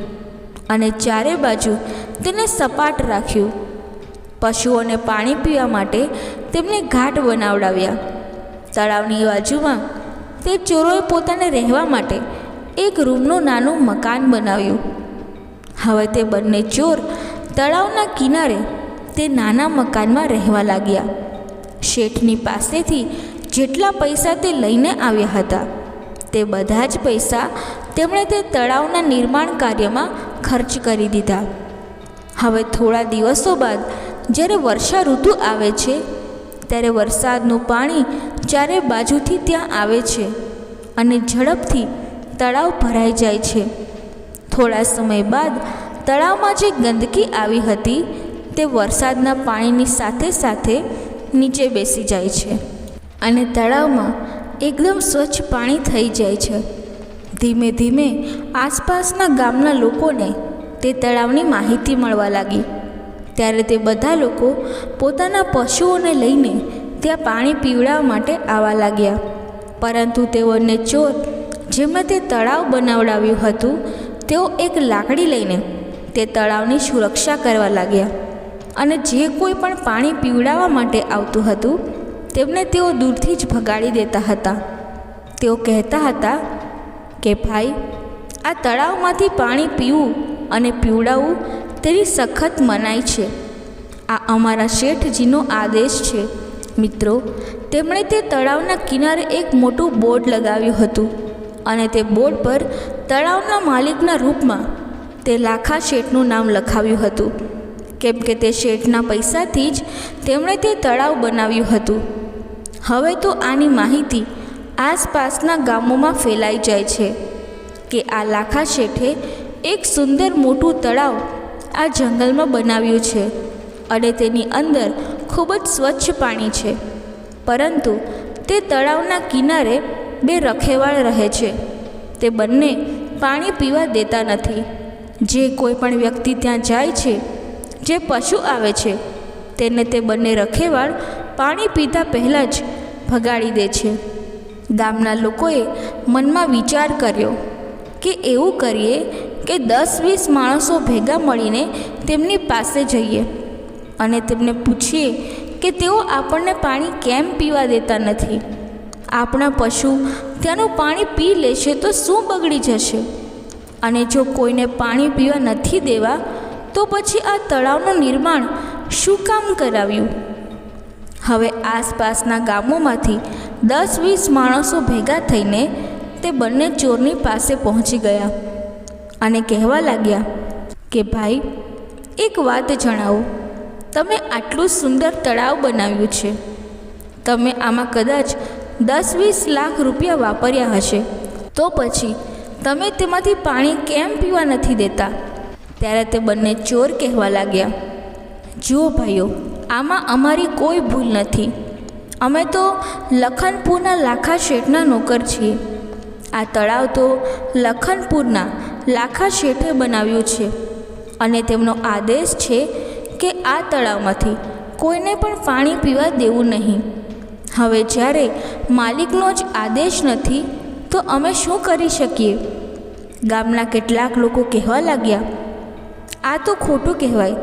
અને ચારે બાજુ તેને સપાટ રાખ્યું. પશુઓને પાણી પીવા માટે તેમણે ઘાટ બનાવડાવ્યા. તળાવની બાજુમાં તે ચોરોએ પોતાને રહેવા માટે એક રૂમનું નાનું મકાન બનાવ્યું. હવે તે બંને ચોર તળાવના કિનારે તે નાના મકાનમાં રહેવા લાગ્યા. શેઠની પાસેથી જેટલા પૈસા તે લઈને આવ્યા હતા તે બધા જ પૈસા તેમણે તે તળાવના નિર્માણ કાર્યમાં ખર્ચ કરી દીધા. હવે થોડા દિવસો બાદ જ્યારે વર્ષા ઋતુ આવે છે ત્યારે વરસાદનું પાણી ચારે બાજુથી ત્યાં આવે છે અને ઝડપથી તળાવ ભરાઈ જાય છે. થોડા સમય બાદ તળાવમાં જે ગંદકી આવી હતી તે વરસાદના પાણીની સાથે સાથે નીચે બેસી જાય છે અને તળાવમાં એકદમ સ્વચ્છ પાણી થઈ જાય છે. ધીમે ધીમે આસપાસના ગામના લોકોને તે તળાવની માહિતી મળવા લાગી. ત્યારે તે બધા લોકો પોતાના પશુઓને લઈને ત્યાં પાણી પીવડાવવા માટે આવવા લાગ્યા. પરંતુ તેઓને ચોર જેમણે તે તળાવ બનાવડાવ્યું હતું તેઓ એક લાકડી લઈને તે તળાવની સુરક્ષા કરવા લાગ્યા અને જે કોઈ પણ પાણી પીવડાવવા માટે આવતું હતું તેમને તેઓ દૂરથી જ ભગાડી દેતા હતા. તેઓ કહેતા હતા કે ભાઈ, આ તળાવમાંથી પાણી પીવું અને પીવડાવવું તેની સખત મનાઈ છે. આ અમારા શેઠજીનો આદેશ છે. મિત્રો, તેમણે તે તળાવના કિનારે એક મોટું બોર્ડ લગાવ્યું હતું અને તે બોર્ડ પર તળાવના માલિકના રૂપમાં તે લાખા શેઠનું નામ લખાવ્યું હતું, કેમ કે તે શેઠના પૈસાથી જ તેમણે તે તળાવ બનાવ્યું હતું. હવે તો આની માહિતી આસપાસના ગામોમાં ફેલાઈ જાય છે કે આ લાખા શેઠે એક સુંદર મોટું તળાવ આ જંગલમાં બનાવ્યું છે અને તેની અંદર ખૂબ જ સ્વચ્છ પાણી છે. પરંતુ તે તળાવના કિનારે બે રખેવાળ રહે છે. તે બંને પાણી પીવા દેતા નથી. જે કોઈ પણ વ્યક્તિ ત્યાં જાય છે, જે પશુ આવે છે, તેને તે બંને રખેવાળ પાણી પીતા પહેલાં જ ભગાડી દે છે. ગામના લોકોએ મનમાં વિચાર કર્યો કે એવું કરીએ કે 10-20 માણસો ભેગા મળીને તેમની પાસે જઈએ અને તેમને પૂછીએ કે તેઓ આપણને પાણી કેમ પીવા દેતા નથી. આપણા પશુ ત્યાંનું પાણી પી લેશે તો શું બગડી જશે? અને જો કોઈને પાણી પીવા નથી દેવા તો પછી આ તળાવનું નિર્માણ શું કામ કરાવ્યું? હવે આસપાસના ગામોમાંથી 10-20 માણસો ભેગા થઈને તે બંને ચોરની પાસે પહોંચી ગયા અને કહેવા લાગ્યા કે ભાઈ, એક વાત જણાવો. તમે આટલું સુંદર તળાવ બનાવ્યું છે, તમે આમાં કદાચ 10-20 લાખ રૂપિયા વાપર્યા હશે, તો પછી તમે તેમાંથી પાણી કેમ પીવા નથી દેતા? ત્યારે તે બંને ચોર કહેવા લાગ્યા, જુઓ ભાઈઓ, આમાં અમારી કોઈ ભૂલ નથી. અમે તો લખનપુરના લાખા શેઠના નોકર છીએ. આ તળાવ તો લખનપુરના લાખા શેઠે બનાવ્યું છે અને તેમનો આદેશ છે કે આ તળાવમાંથી કોઈને પણ પાણી પીવા દેવું નહીં. હવે જ્યારે માલિકનો જ આદેશ નથી તો અમે શું કરી શકીએ? ગામના કેટલાક લોકો કહેવા લાગ્યા, આ તો ખોટું કહેવાય.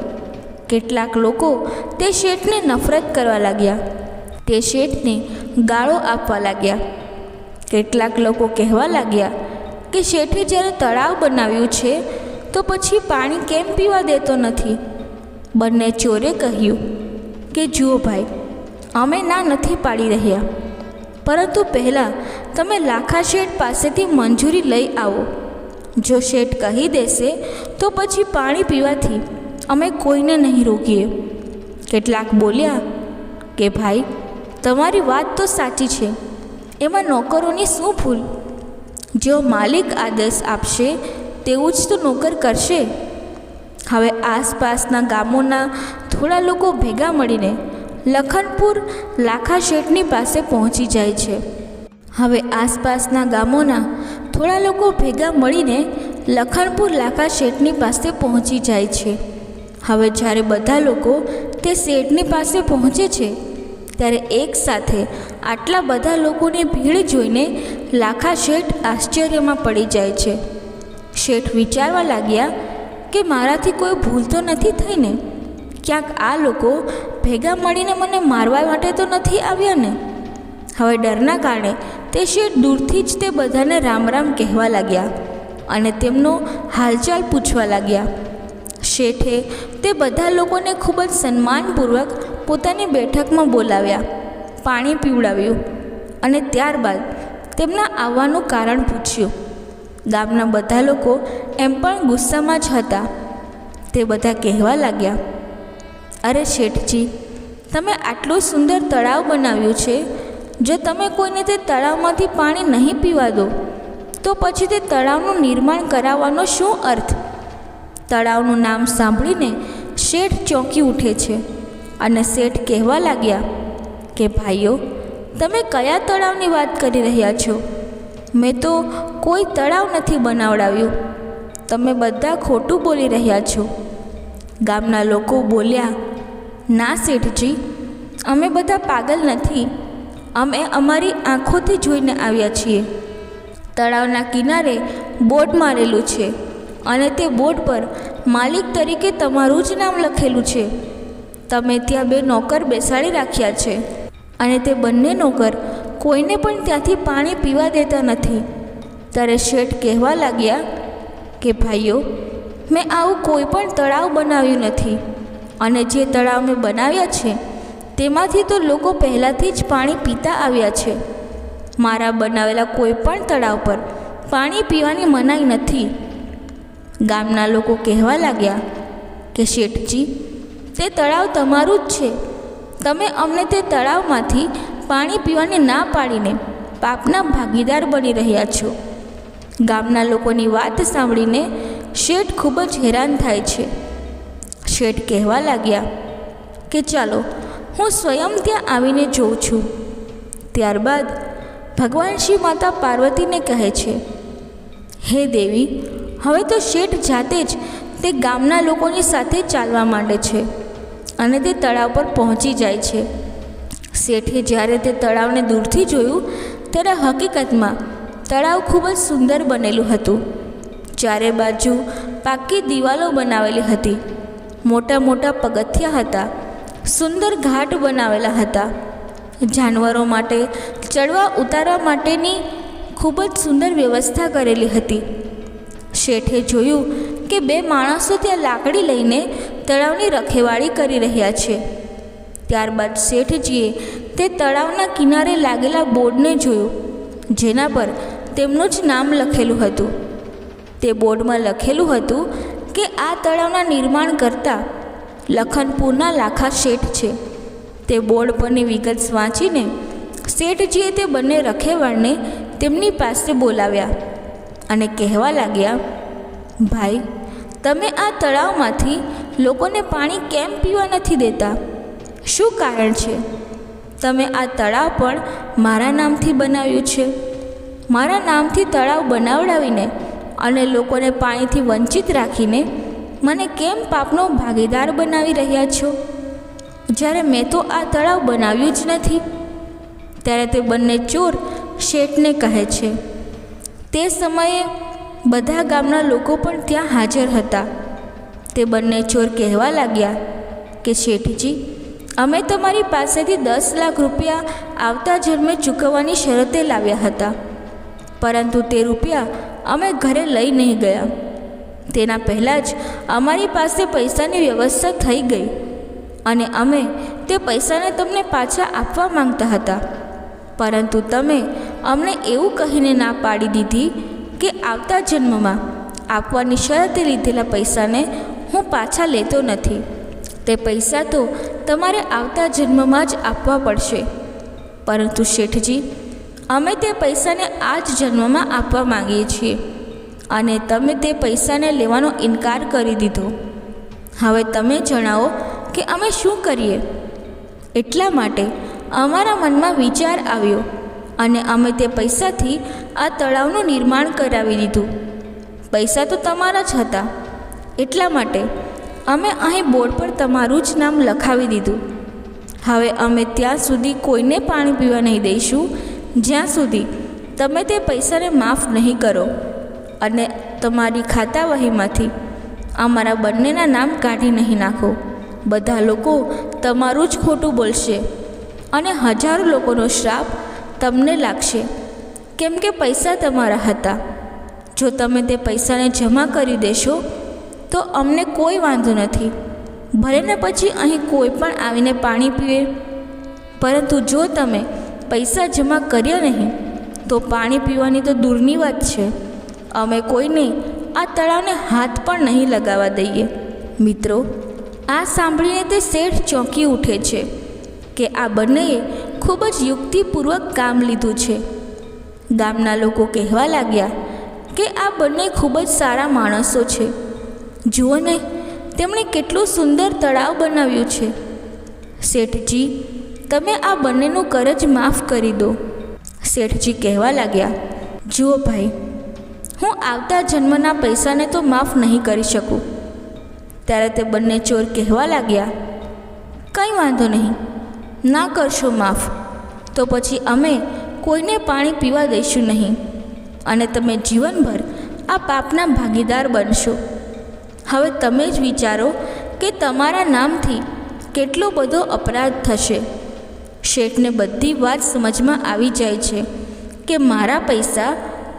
કેટલાક લોકો તે શેઠને નફરત કરવા લાગ્યા. તે શેઠને ગાળો આપવા લાગ્યા. કેટલાક લોકો કહેવા લાગ્યા કે શેઠે જ્યારે તળાવ બનાવ્યું છે તો પછી પાણી કેમ પીવા દેતો નથી? બંને ચોરે કહ્યું કે જુઓ ભાઈ, અમે ના નથી પાડી રહ્યા, પરંતુ પહેલાં તમે લાખા શેઠ પાસેથી મંજૂરી લઈ આવો. જો શેઠ કહી દેશે તો પછી પાણી પીવાથી અમે કોઈને નહીં રોકીએ. કેટલાક બોલ્યા કે ભાઈ, તમારી વાત તો સાચી છે, એમાં નોકરોની શું ભૂલ? જો માલિક આદેશ આપશે તેવું જ તો નોકર કરશે. હવે આસપાસના ગામોના થોડા લોકો ભેગા મળીને લખનપુર લાખા શેઠની પાસે પહોંચી જાય છે. હવે આસપાસના ગામોના થોડા લોકો ભેગા મળીને લખનપુર લાખા શેઠની પાસે પહોંચી જાય છે. હવે જ્યારે બધા લોકો તે શેઠની પાસે પહોંચે છે ત્યારે એકસાથે આટલા બધા લોકોની ભીડ જોઈને લાખા શેઠ આશ્ચર્યમાં પડી જાય છે. શેઠ વિચારવા લાગ્યા કે મારાથી કોઈ ભૂલ તો નથી થઈ ને? ક્યાંક આ લોકો ભેગા મળીને મને મારવા માટે તો નથી આવ્યા ને? હવે ડરના કારણે તે શેઠ દૂરથી જ તે બધાને રામ રામ કહેવા લાગ્યા અને તેમનો હાલચાલ પૂછવા લાગ્યા. શેઠે તે બધા લોકોને ખૂબ જ સન્માનપૂર્વક પોતાની બેઠકમાં બોલાવ્યા, પાણી પીવડાવ્યું અને ત્યારબાદ તેમના આવવાનું કારણ પૂછ્યું. ગામના બધા લોકો એમ પણ ગુસ્સામાં જ હતા. તે બધા કહેવા લાગ્યા, અરે શેઠજી, તમે આટલું સુંદર તળાવ બનાવ્યું છે. જો તમે કોઈને તે તળાવમાંથી પાણી નહીં પીવા દો તો પછી તે તળાવનું નિર્માણ કરાવવાનો શું અર્થ? તળાવનું નામ સાંભળીને શેઠ ચોંકી ઉઠે છે અને શેઠ કહેવા લાગ્યા કે ભાઈઓ, તમે કયા તળાવની વાત કરી રહ્યા છો? મેં તો કોઈ તળાવ નથી બનાવડાવ્યું. તમે બધા ખોટું બોલી રહ્યા છો. ગામના લોકો બોલ્યા, ના શેઠજી, અમે બધા પાગલ નથી. અમે અમારી આંખોથી જોઈને આવ્યા છીએ. તળાવના કિનારે બોર્ડ મારેલું છે અને તે બોર્ડ પર માલિક તરીકે તમારું જ નામ લખેલું છે. તમે ત્યાં 2 નોકર બેસાડી રાખ્યા છે અને તે બંને નોકર કોઈને પણ ત્યાંથી પાણી પીવા દેતા નથી. ત્યારે શેઠ કહેવા લાગ્યા કે ભાઈઓ, મેં આવું કોઈ પણ તળાવ બનાવ્યું નથી અને જે તળાવ મેં બનાવ્યા છે તેમાંથી તો લોકો પહેલાંથી જ પાણી પીતા આવ્યા છે. મારા બનાવેલા કોઈ પણ તળાવ પર પાણી પીવાની મનાઈ નથી. ગામના લોકો કહેવા લાગ્યા કે શેઠજી, તે તળાવ તમારું જ છે. તમે અમને તે તળાવમાંથી પાણી પીવાની ના પાડીને પાપના ભાગીદાર બની રહ્યા છો. ગામના લોકોની વાત સાંભળીને શેઠ ખૂબ જ હેરાન થાય છે. શેઠ કહેવા લાગ્યા કે ચાલો, હું સ્વયં ત્યાં આવીને જોઉં છું. ત્યારબાદ ભગવાન શિવ માતા પાર્વતીને કહે છે, હે દેવી, હવે તો શેઠ જાતે જ તે ગામના લોકોની સાથે ચાલવા માંડે છે અને તે તળાવ પર પહોંચી જાય છે. શેઠે જ્યારે તે તળાવને દૂરથી જોયું ત્યારે હકીકતમાં તળાવ ખૂબ જ સુંદર બનેલું હતું. ચારે બાજુ પાકી દિવાલો બનાવેલી હતી. મોટા મોટા પગથિયા હતા. સુંદર ઘાટ બનાવેલા હતા. જાનવરો માટે ચડવા ઉતારવા માટેની ખૂબ જ સુંદર વ્યવસ્થા કરેલી હતી. શેઠે જોયું કે 2 માણસો ત્યાં લાકડી લઈને તળાવની રખેવાળી કરી રહ્યા છે. ત્યારબાદ શેઠજીએ તે તળાવના કિનારે લાગેલા બોર્ડને જોયું, જેના પર તેમનું જ નામ લખેલું હતું. તે બોર્ડમાં લખેલું હતું કે આ તળાવના નિર્માણ કરતા લખનપુરના લાખા શેઠ છે. તે બોર્ડ પરની વિગત વાંચીને શેઠજીએ તે બંને રખેવાળને તેમની પાસે બોલાવ્યા અને કહેવા લાગ્યા, ભાઈ, તમે આ તળાવમાંથી લોકોને પાણી કેમ પીવા નથી દેતા? શું કારણ છે? તમે આ તળાવ પણ મારા નામથી બનાવ્યું છે. મારા નામથી તળાવ બનાવડાવીને અને લોકોને પાણીથી વંચિત રાખીને મને કેમ પાપનો ભાગીદાર બનાવી રહ્યા છો, જ્યારે મેં તો આ તળાવ બનાવ્યું જ નથી? ત્યારે તે બંને ચોર શેઠને કહે છે. તે સમયે બધા ગામના લોકો પણ ત્યાં હાજર હતા. તે બંને ચોર કહેવા લાગ્યા કે શેઠજી, અમે તમારી પાસેથી 10 લાખ રૂપિયા આવતા જન્મે ચૂકવવાની શરતે લાવ્યા હતા, પરંતુ તે રૂપિયા અમે ઘરે લઈ નહીં ગયા. તેના પહેલાં જ અમારી પાસે પૈસાની વ્યવસ્થા થઈ ગઈ અને અમે તે પૈસાને તમને પાછા આપવા માંગતા હતા, પરંતુ તમે અમને એવું કહીને ના પાડી દીધી કે આવતા જન્મમાં આપવાની શરતે લીધેલા પૈસાને હું પાછા લેતો નથી. તે પૈસા તો તમારે આવતા જન્મમાં જ આપવા પડશે. પરંતુ શેઠજી, અમે તે પૈસાને આ જ જન્મમાં આપવા માંગીએ છીએ અને તમે તે પૈસાને લેવાનો ઇનકાર કરી દીધો. હવે તમે જણાવો કે અમે શું કરીએ? એટલા માટે અમારા મનમાં વિચાર આવ્યો અને અમે તે પૈસાથી આ તળાવનું નિર્માણ કરાવી દીધું. પૈસા તો તમારા જ હતા, એટલા માટે અમે અહીં બોર્ડ પર તમારું જ નામ લખાવી દીધું. હવે અમે ત્યાં સુધી કોઈને પાણી પીવા નહીં દઈશું જ્યાં સુધી તમે તે પૈસાને માફ નહીં કરો અને તમારી ખાતા વહીમાંથી અમારા બંનેના નામ કાઢી નહીં નાખો. બધા લોકો તમારું જ ખોટું બોલશે અને હજારો લોકોનો શ્રાપ તમને લાગશે, કેમ કે પૈસા તમારા હતા. જો તમે તે પૈસાને જમા કરી દેશો તો અમને કોઈ વાંધો નથી, ભલે ને પછી અહીં કોઈ પણ આવીને પાણી પીવે. પરંતુ જો તમે પૈસા જમા કર્યા નહીં તો પાણી પીવાની તો દૂરની વાત છે, અમે કોઈને આ તળાવને હાથ પણ નહીં લગાવવા દઈએ. મિત્રો, આ સાંભળીને તે શેઠ ચોંકી ઉઠે છે કે આ બંનેએ ખૂબ જ યુક્તિપૂર્વક કામ લીધું છે. ગામના લોકો કહેવા લાગ્યા કે આ બંને ખૂબ જ સારા માણસો છે. જુઓ ને, તેમણે કેટલું સુંદર તળાવ બનાવ્યું છે. શેઠજી, તમે આ બંનેનું કરજ માફ કરી દો. શેઠજી કહેવા લાગ્યા, જુઓ ભાઈ, હું આવતા જન્મના પૈસાને તો માફ નહીં કરી શકું. ત્યારે તે બંને ચોર કહેવા લાગ્યા, કંઈ વાંધો નહીં, ના કરશો માફ તો પછી અમે કોઈને પાણી પીવા દઈશું નહીં અને તમે જીવનભર આ પાપના ભાગીદાર બનશો. હવે તમે જ વિચારો કે તમારા નામથી કેટલો બધો અપરાધ થશે. શેઠને બધી વાત સમજમાં આવી જાય છે કે મારા પૈસા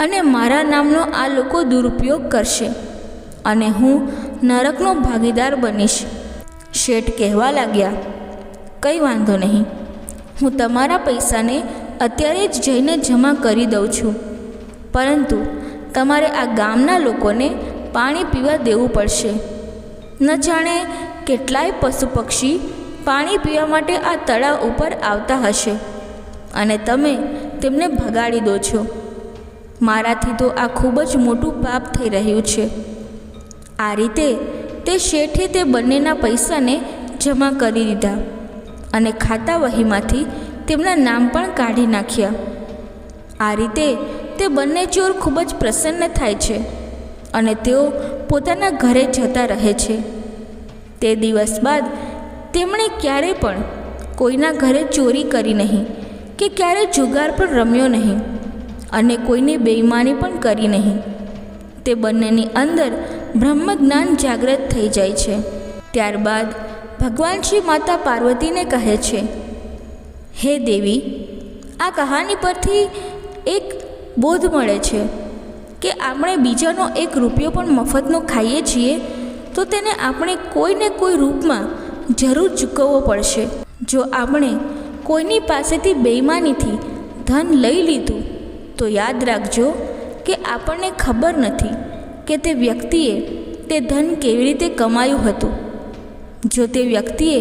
અને મારા નામનો આ લોકો દુરુપયોગ કરશે અને હું નરકનો ભાગીદાર બનીશ. શેઠ કહેવા લાગ્યા, કંઈ વાંધો નહીં, હું તમારા પૈસાને અત્યારે જ જઈને જમા કરી દઉં છું, પરંતુ તમારે આ ગામના લોકોને પાણી પીવા દેવું પડશે. ન જાણે કેટલાય પશુ પક્ષી પાણી પીવા માટે આ તળાવ ઉપર આવતા હશે અને તમે તેમને ભગાડી દો છો. મારાથી તો આ ખૂબ જ મોટું પાપ થઈ રહ્યું છે. આ રીતે તે શેઠે તે બંનેના પૈસાને જમા કરી દીધા અને ખાતા વહીમાંથી તેમના નામ પણ કાઢી નાખ્યા. આ રીતે તે બંને ચોર ખૂબ જ પ્રસન્ન થાય છે અને તેઓ પોતાના ઘરે જતા રહે છે. તે દિવસ બાદ તેમણે ક્યારેય પણ કોઈના ઘરે ચોરી કરી નહીં કે ક્યારે જુગાર પણ રમ્યો નહીં અને કોઈની બેઈમાની પણ કરી નહીં. તે બંનેની અંદર બ્રહ્મજ્ઞાન જાગૃત થઈ જાય છે. ત્યારબાદ ભગવાન શ્રી માતા પાર્વતીને કહે છે, હે દેવી, આ કહાની પરથી એક બોધ મળે છે કે આપણે બીજાનો 1 રૂપિયો પણ મફતનો ખાઈએ છીએ તો તેને આપણે કોઈને કોઈ રૂપમાં જરૂર ચૂકવવો પડશે. જો આપણે કોઈની પાસેથી બેઈમાનીથી ધન લઈ લીધું તો યાદ રાખજો કે આપણને ખબર નથી કે તે વ્યક્તિએ તે ધન કેવી રીતે કમાયું હતું. જો તે વ્યક્તિએ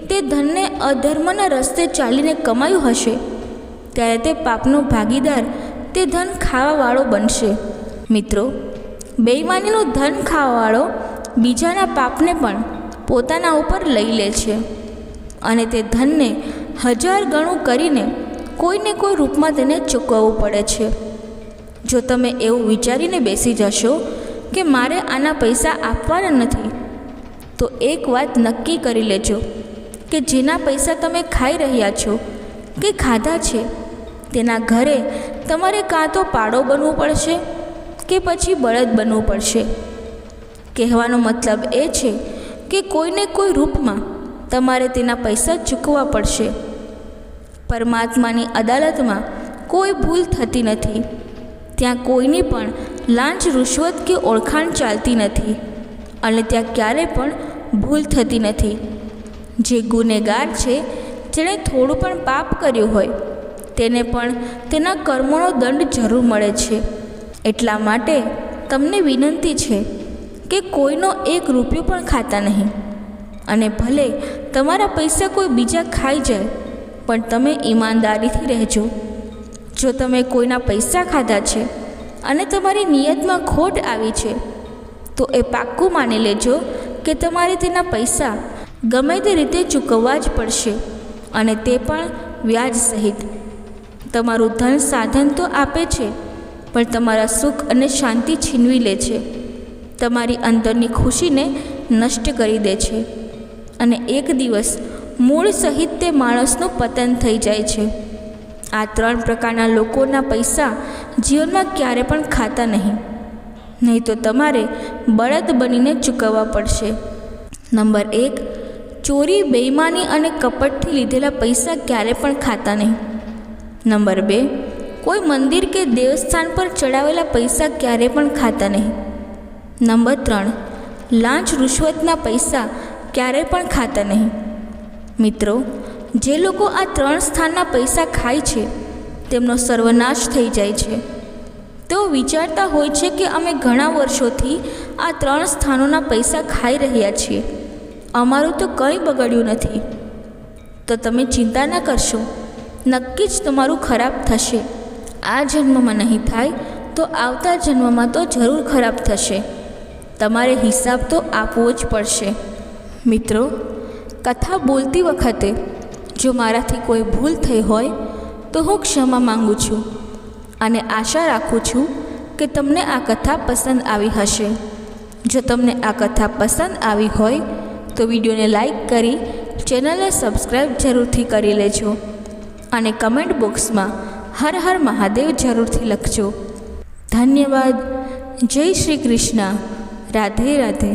તે ધનને અધર્મના રસ્તે ચાલીને કમાયું હશે ત્યારે તે પાપનો ભાગીદાર તે ધન ખાવાવાળો બનશે. મિત્રો, બેઈમાનીનું ધન ખાવાવાળો બીજાના પાપને પણ પોતાના ઉપર લઈ લે છે અને તે ધનને 1000 ગણું કરીને કોઈને કોઈ રૂપમાં તેને ચૂકવવું પડે છે. જો તમે એવું વિચારીને બેસી જશો કે મારે આના પૈસા આપવાના નથી તો એક વાત નક્કી કરી લેજો કે જેના પૈસા તમે ખાઈ રહ્યા છો કે ખાધા છે તેના ઘરે તમારે કાં તો પાડો બનવું પડશે કે પછી બળદ બનવું પડશે. કહેવાનો મતલબ એ છે કે કોઈને કોઈ રૂપમાં તમારે તેના પૈસા ચૂકવવા પડશે. પરમાત્માની અદાલતમાં કોઈ ભૂલ થતી નથી. ત્યાં કોઈની પણ લાંચ, રૂશ્વત કે ઓળખાણ ચાલતી નથી અને ત્યાં ક્યારેય પણ ભૂલ થતી નથી. જે ગુનેગાર છે, જેણે થોડું પણ પાપ કર્યું હોય તેને પણ તેના કર્મોનો દંડ જરૂર મળે છે. એટલા માટે તમને વિનંતી છે કે કોઈનો 1 રૂપિયો પણ ખાતા નહીં અને ભલે તમારા પૈસા કોઈ બીજા ખાઈ જાય પણ તમે ઈમાનદારીથી રહેજો. જો તમે કોઈના પૈસા ખાધા છે અને તમારી નિયતમાં ખોટ આવી છે તો એ પાક્કું માની લેજો કે તમારે તેના પૈસા ગમે તે રીતે ચૂકવવા જ પડશે અને તે પણ વ્યાજ સહિત. તમારું ધન સાધન તો આપે છે પણ તમારા સુખ અને શાંતિ છીનવી લે છે, તમારી અંદરની ખુશીને નષ્ટ કરી દે છે અને એક દિવસ મૂળ સહિત તે માણસનું પતન થઈ જાય છે. આ 3 પ્રકારના લોકોના પૈસા જીવનમાં ક્યારે પણ ખાતા નહીં તો તમારે બળદ બનીને ચૂકવવા પડશે. નંબર 1, ચોરી, બેઈમાની અને કપટથી લીધેલા પૈસા ક્યારે પણ ખાતા નહીં. નંબર 2, કોઈ મંદિર કે દેવસ્થાન પર ચડાવેલા પૈસા ક્યારે પણ ખાતા નહીં. નંબર 3, લાંચ, રૂશ્વતના પૈસા ક્યારે પણ ખાતા નહીં. મિત્રો, જે લોકો આ 3 સ્થાનના પૈસા ખાય છે તેમનો સર્વનાશ થઈ જાય છે. તેઓ વિચારતા હોય છે કે અમે ઘણા વર્ષોથી આ 3 સ્થાનોના પૈસા ખાઈ રહ્યા છીએ, અમારું તો કંઈ બગડ્યું નથી. તો તમે ચિંતા ન કરશો, નક્કી જ તમારું ખરાબ થશે. આ જન્મમાં નહીં થાય તો આવતા જન્મમાં તો જરૂર ખરાબ થશે. તમારે હિસાબ તો આપવો જ પડશે. મિત્રો, કથા બોલતી વખતે જો મારાથી કોઈ ભૂલ થઈ હોય તો હું ક્ષમા માંગુ છું અને આશા રાખું છું કે તમને આ કથા પસંદ આવી હશે. જો તમને આ કથા પસંદ આવી હોય તો વિડીયોને લાઈક કરી ચેનલને સબસ્ક્રાઈબ જરૂરથી કરી લેજો અને કમેન્ટ બોક્સમાં હર હર મહાદેવ જરૂરથી લખજો. ધન્યવાદ. જય શ્રી કૃષ્ણ. રાધે રાધે.